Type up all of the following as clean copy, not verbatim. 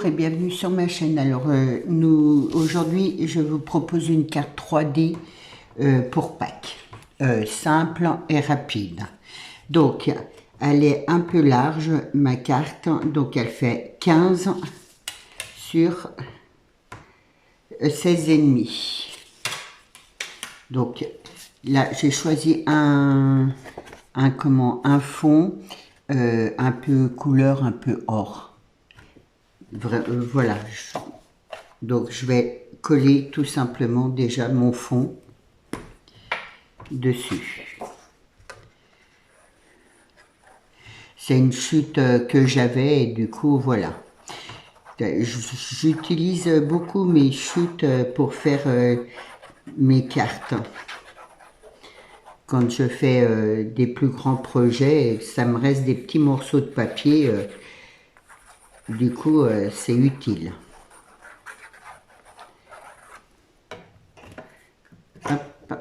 Bonjour et bienvenue sur ma chaîne. Alors aujourd'hui je vous propose une carte 3D pour Pâques, simple et rapide. Donc elle est un peu large ma carte, donc elle fait 15 sur 16,5. Donc là j'ai choisi un fond un peu couleur un peu or. Voilà, donc je vais coller tout simplement déjà mon fond dessus. C'est une chute que j'avais et du coup voilà. J'utilise beaucoup mes chutes pour faire mes cartes. Quand je fais des plus grands projets, ça me reste des petits morceaux de papier. Du coup, c'est utile. Hop.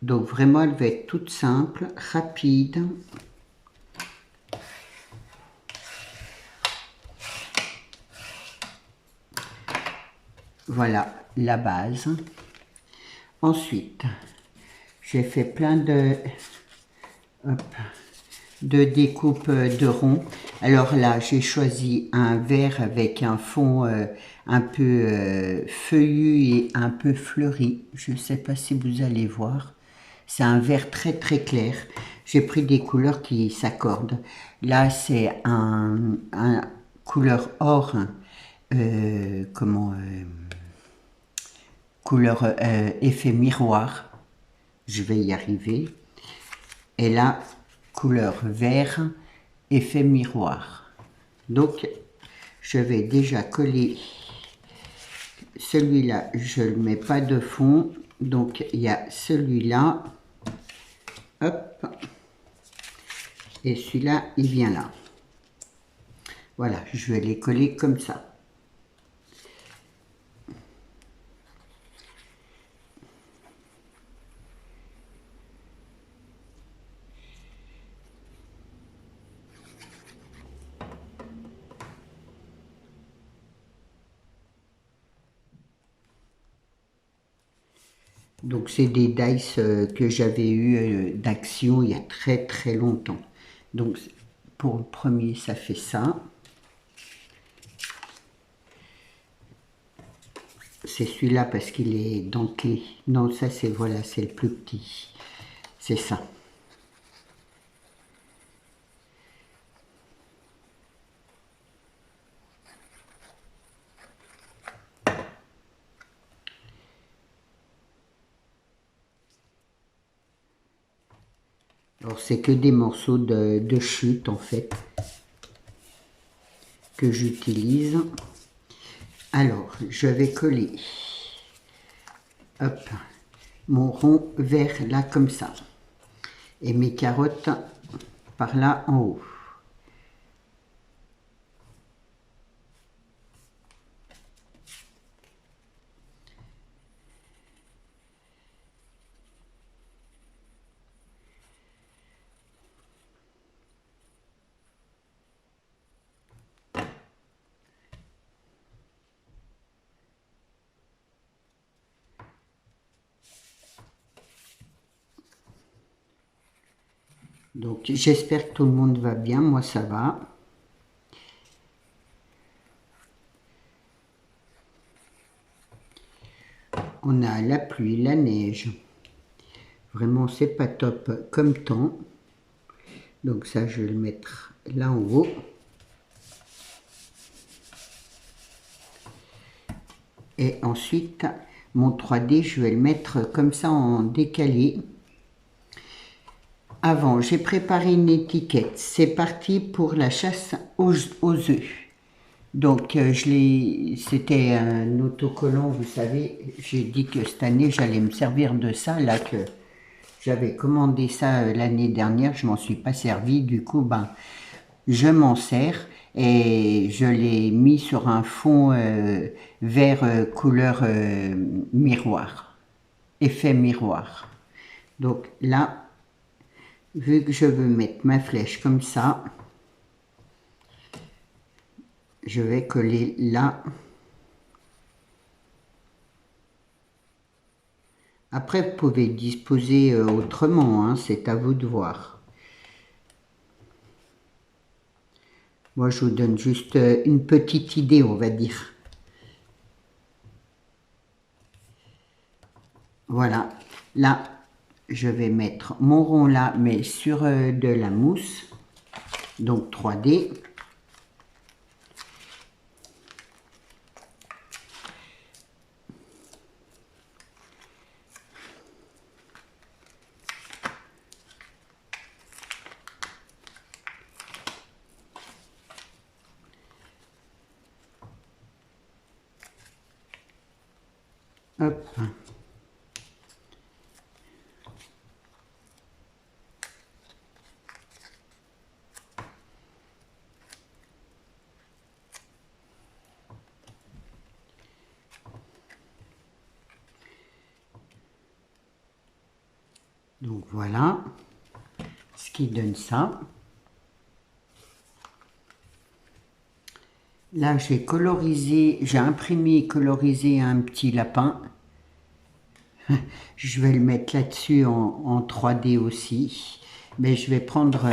Donc vraiment, elle va être toute simple, rapide. Voilà la base. Ensuite, j'ai fait plein de découpes de ronds. Alors là, j'ai choisi un vert avec un fond un peu feuillu et un peu fleuri. Je ne sais pas si vous allez voir. C'est un vert très très clair. J'ai pris des couleurs qui s'accordent. Là, c'est un couleur or, couleur effet miroir. Je vais y arriver. Et là, couleur vert, effet miroir. Donc, je vais déjà coller celui-là. Je ne mets pas de fond. Donc, il y a celui-là. Hop. Et celui-là, il vient là. Voilà, je vais les coller comme ça. Donc c'est des dice que j'avais eu d'Action il y a très très longtemps. Donc pour le premier ça fait ça. C'est celui-là parce qu'il est dentelé. Non, ça c'est voilà, c'est le plus petit. C'est ça. Alors c'est que des morceaux de chute en fait que j'utilise. Alors je vais coller hop, mon rond vert là comme ça et mes carottes par là en haut. Donc j'espère que tout le monde va bien, moi ça va. On a la pluie, la neige. Vraiment c'est pas top comme temps. Donc ça je vais le mettre là en haut. Et ensuite mon 3D je vais le mettre comme ça en décalé. Avant, j'ai préparé une étiquette. C'est parti pour la chasse aux œufs. Donc, c'était un autocollant, vous savez. J'ai dit que cette année, j'allais me servir de ça. Là, que j'avais commandé ça l'année dernière, je m'en suis pas servi. Du coup, ben, je m'en sers et je l'ai mis sur un fond vert couleur miroir, effet miroir. Donc là, vu que je veux mettre ma flèche comme ça, je vais coller là. Après, vous pouvez disposer autrement, hein, c'est à vous de voir. Moi, je vous donne juste une petite idée, on va dire. Voilà, là, je vais mettre mon rond là, mais sur de la mousse, donc 3D. Hop. Donc voilà ce qui donne ça. Là, j'ai colorisé, j'ai imprimé et colorisé un petit lapin. Je vais le mettre là-dessus en 3D aussi. Mais je vais prendre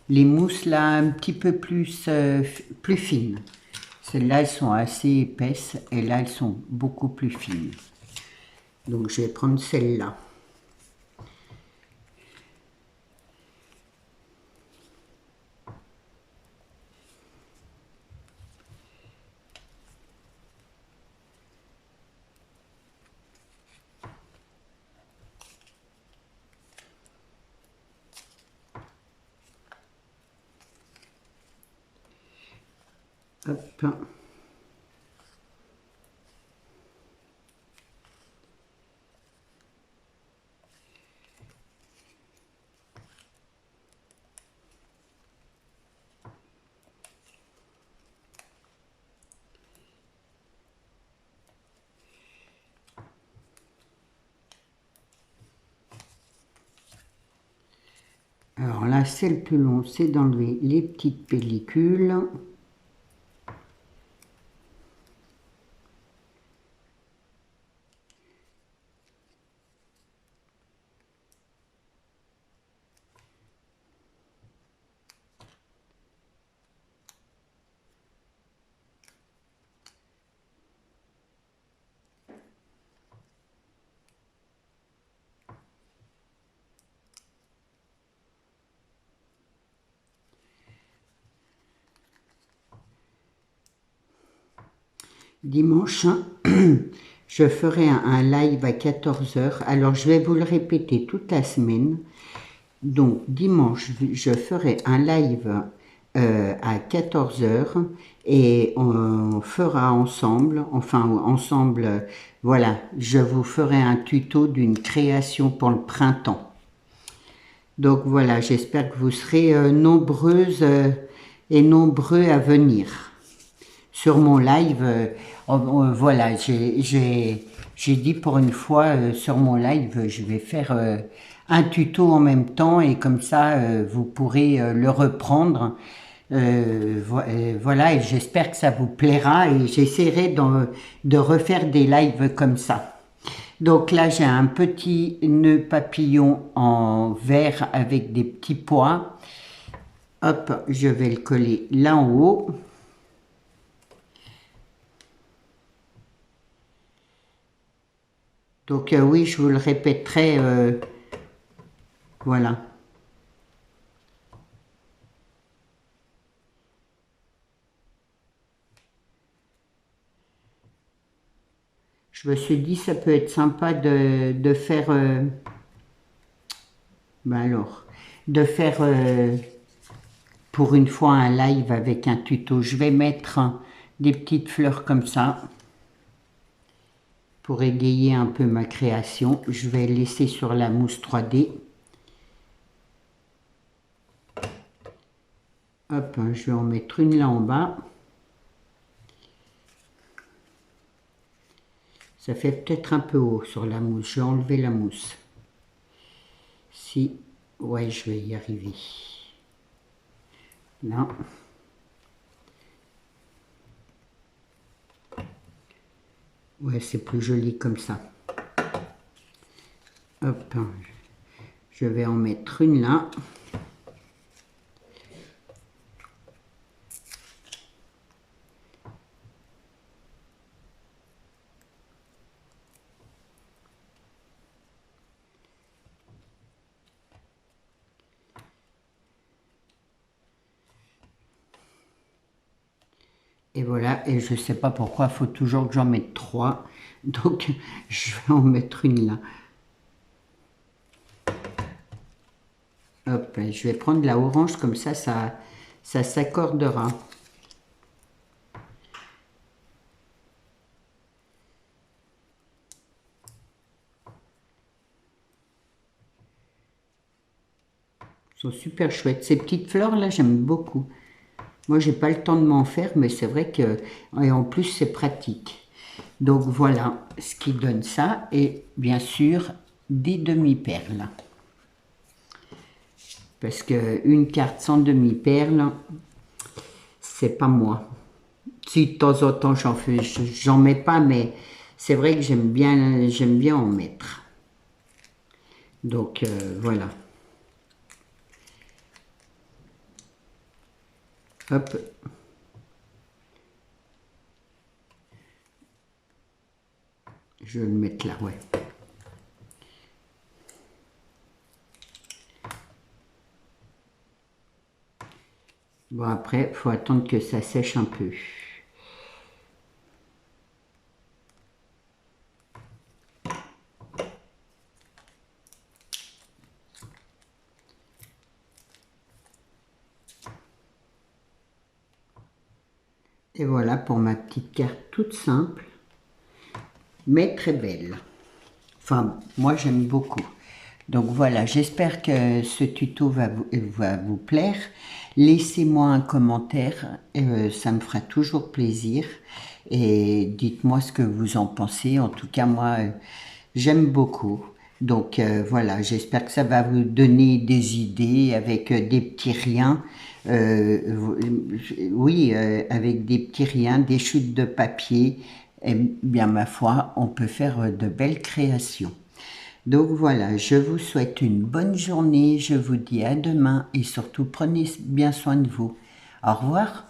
les mousses là un petit peu plus, plus fines. Celles-là, elles sont assez épaisses et là, elles sont beaucoup plus fines. Donc, je vais prendre celle-là. Hop. Alors là, c'est le plus long, c'est d'enlever les petites pellicules. Dimanche, je ferai un live à 14 h. Alors, je vais vous le répéter toute la semaine. Donc, dimanche, je ferai un live à 14 h et on fera ensemble, voilà, je vous ferai un tuto d'une création pour le printemps. Donc voilà, j'espère que vous serez nombreuses et nombreux à venir sur mon live. Voilà, j'ai dit pour une fois sur mon live, je vais faire un tuto en même temps et comme ça, vous pourrez le reprendre. Voilà, et j'espère que ça vous plaira et j'essaierai de refaire des lives comme ça. Donc là, j'ai un petit nœud papillon en vert avec des petits pois. Hop, je vais le coller là en haut. Donc oui, je vous le répéterai, voilà. Je me suis dit, ça peut être sympa de faire, de faire pour une fois un live avec un tuto. Je vais mettre des petites fleurs comme ça pour égayer un peu ma création. Je vais laisser sur la mousse 3D. Hop, je vais en mettre une là en bas. Ça fait peut-être un peu haut sur la mousse. Je vais enlever la mousse. Si, ouais, je vais y arriver. Là. Ouais, c'est plus joli comme ça. Hop, je vais en mettre une là. Et voilà, et je sais pas pourquoi, il faut toujours que j'en mette 3. Donc, je vais en mettre une là. Hop, je vais prendre la orange, comme ça s'accordera. Ils sont super chouettes. Ces petites fleurs là, j'aime beaucoup. Moi, j'ai pas le temps de m'en faire, mais c'est vrai que, et en plus, c'est pratique. Donc voilà ce qui donne ça, et bien sûr, des demi-perles. Parce qu'une carte sans demi-perles, c'est pas moi. Si de temps en temps j'en fais, j'en mets pas, mais c'est vrai que j'aime bien en mettre. Donc voilà. Hop. Je vais le mettre là, ouais. Bon, après, il faut attendre que ça sèche un peu. Et voilà pour ma petite carte toute simple, mais très belle. Enfin, moi j'aime beaucoup. Donc voilà, j'espère que ce tuto va vous plaire. Laissez-moi un commentaire, ça me fera toujours plaisir. Et dites-moi ce que vous en pensez. En tout cas, moi, j'aime beaucoup. Donc voilà, j'espère que ça va vous donner des idées avec des petits riens. Oui, avec des petits riens, des chutes de papier. Eh bien, ma foi, on peut faire de belles créations. Donc voilà, je vous souhaite une bonne journée, je vous dis à demain et surtout prenez bien soin de vous. Au revoir.